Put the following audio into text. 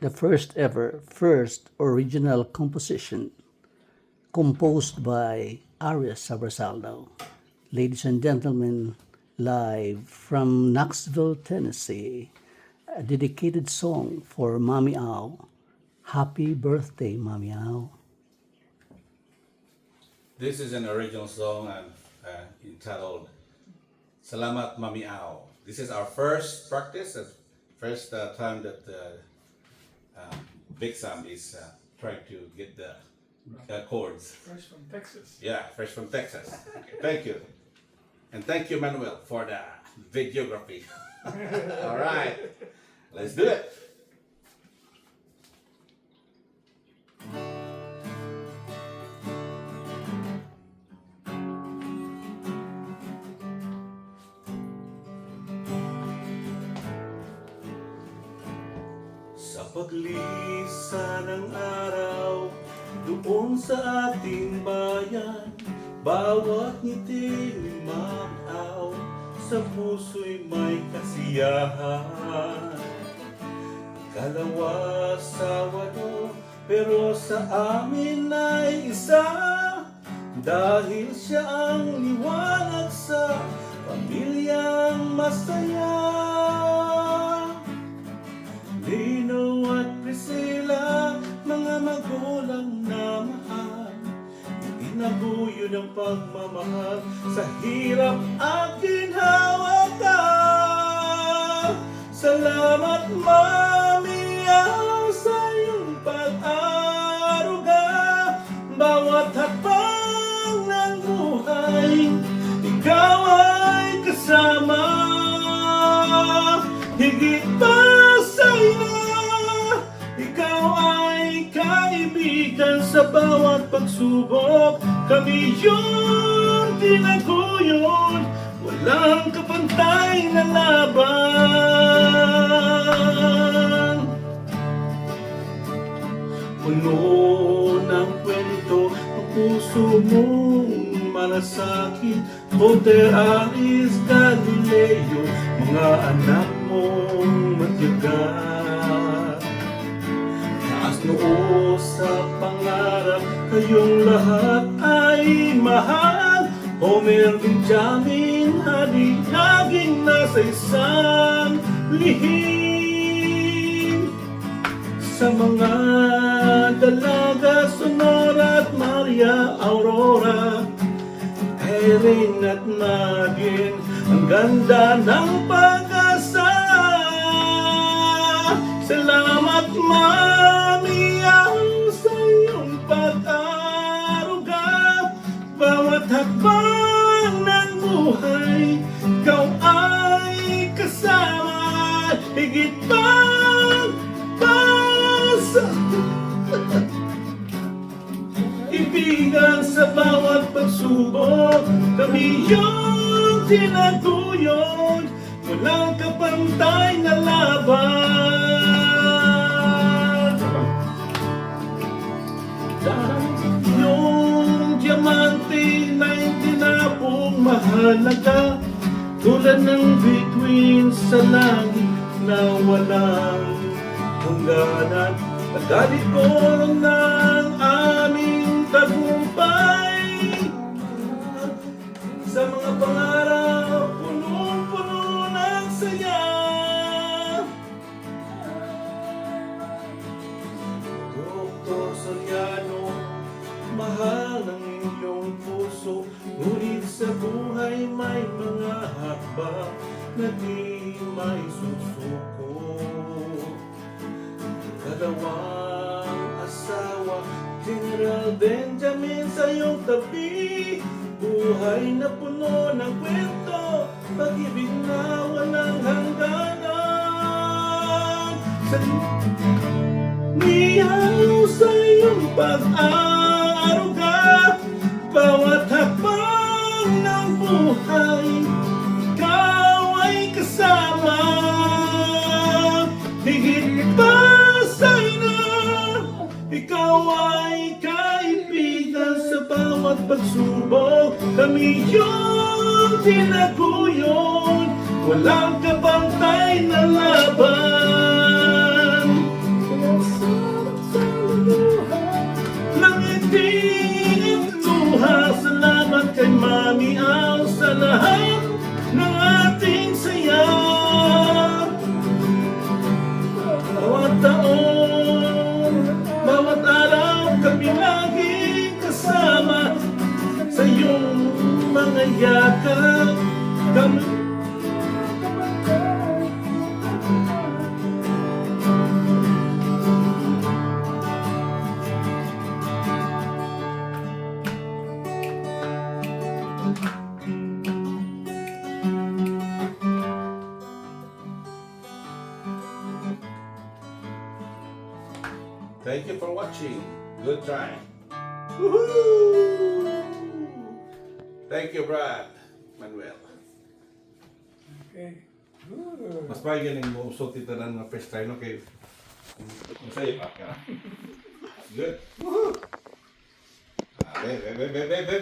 the first ever first original composition composed by Arias Sabrasaldo. Ladies and gentlemen, live from Knoxville, Tennessee, a dedicated song for Mami Au. Happy birthday, Mami Au. This is an original song entitled Salamat Mami Au. This is our first practice, first time that Big Sam is trying to get the chords. Fresh from Texas. Yeah, fresh from Texas. Thank you. And thank you, Manuel, for the videography. All right, let's do it. Sa paglisa ng araw, doon sa ating bayan, bawat ngiti ni Mamaw, sa puso'y may kasiyahan. Kalawa sa walo, pero sa amin ay isa, dahil siya ang liwanag sa pamilyang masaya. Lino at Priscilla, mga magulang na mahal, itinaguyo ng pagmamahal, sa hirap aking hawakan. Salamat, Mami Au, sa iyong pag-aruga, bawat hakbang ng buhay, ikaw ay kasama. Higit pa sa'yo, ikaw ay kaibigan sa bawat pagsubok. Kami yung tinaguyod, walang kapantay na laban. Puno ng kwento ang puso mong malasakit, Voltaire, Aris, Galileo, mga anak mong matyaga. Taas noo sa pangarap, kayong lahat ay mahal. Homer, Benjamin, Hadi, laging nasa isang lihim. Sa mga dalaga, Sonora at Maria Aurora, Erin at Nadine, ang ganda ng pag-asa. Salamat, Mami Au, sa iyong pag-aruga, bawat hakbang ng buhay, ikaw ay kasama. Higit pa sa ibigan sa bawat pagsubok, kami yung tinaguyod, walang kapantay na laban. Yung diamante na itinapong mahalaga, tulad ng bituin sa langit na walang hangganan. Nagalit ko ng aming tagumpay, sa mga pangarap punong-puno ng saya. Dr. Soriano, mahal ang inyong puso, ngunit sa buhay may mga hakbang na di may susuko. Dalawang asawa, General Benjamin sa iyong tabi, buhay na puno ng kwento, pag-ibig na walang hangganan. Niyaw sa iyong pag-aruga, bawat hakbang ng buhay, ikaw ay kasama. Higit pa ikaw ay kaibigan sa bawat pagsubok, kami yung tinaguyod, walang kapantay na laban. yakap kamu. Thank you for watching. Good try. Woohoo! Thank you, Brad. Manuel. Okay. Good. Mas pagi ganing mo usot ito na mga first try no kay masaya pa ka. Good. Woohoo! Ah, be.